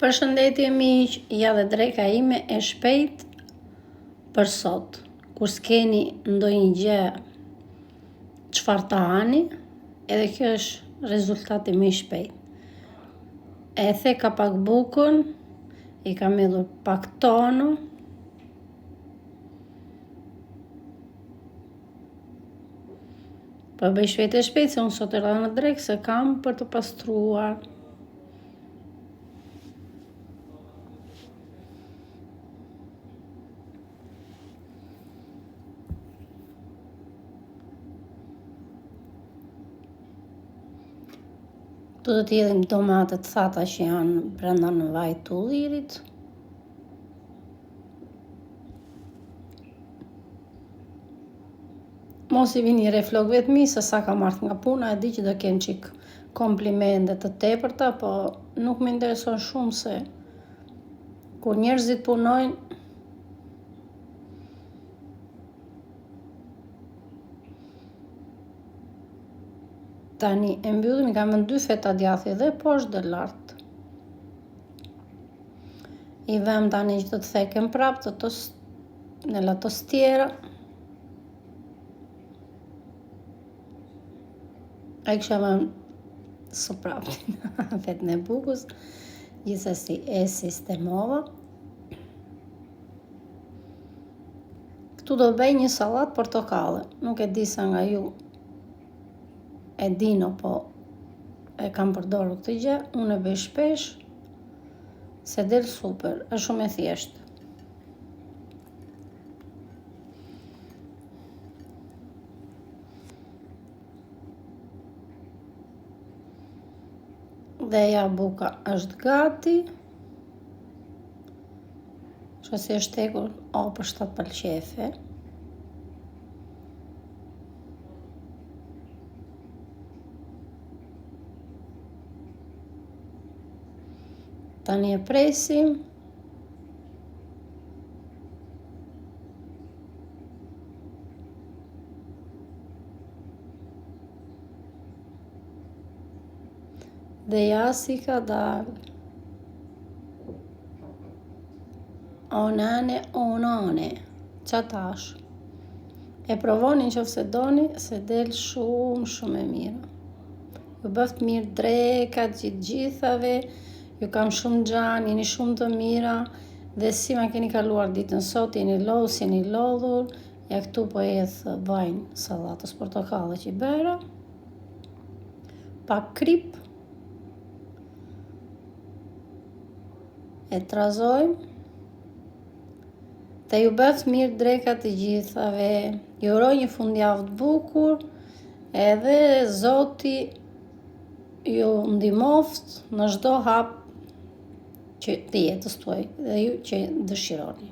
Përshëndetje miq, ja dhe dreka ime e shpejt për sot. Kur s'keni ndonjë gjë çfarë ta hani, edhe kjo është rezultati më i shpejt. E theka pak bukën, i kam hedhur pak tono, po bëj shpejt e shpejt se unë sot erdha në drekë se kam për të pastruar. Do të tjedhim tomatet thata që janë brenda në vaj të ullirit. Mos i vini reflok vetëmi se sa kam ardhur nga puna, e di që do kem çik komplimente të tepërta, po nuk më intereson shumë se kur njerëzit punojnë tani e mbyllim, i kam 2 feta djathi dhe poshtë dhe lart. I vëm tani që të theken prap në la tostiera. A i kësha vëm së praptin vetën e bukës, gjithsesi e sistemova. Këtu do bëj një sallat portokalle, nuk e di sa nga ju e dino, po e kam përdorur këtë gjë, unë e bëj shpesh, se del super, është shumë e thjeshtë. Dhe ja buka është gati, që si është tekur, për 7 pëlqefe. Tani e presim. Dhe ja si ka dalë. Onane, qa tash. E provoni nëse doni, se del shumë e mira. Ju bëft mirë drekat gjithave, ju kam shumë gjan, jeni shumë të mira, dhe si ma keni kaluar ditën sot, jeni lodhur, ja këtu po edh vajnë sallatës portokalle që i bëra, pak krip, e trazojmë, dhe ju bëft mirë drekat të gjithave, ju uroj një fundjavë të bukur, edhe Zoti ju ndihmoft në çdo hap që të jetës tuaj dhe ju që dëshironi.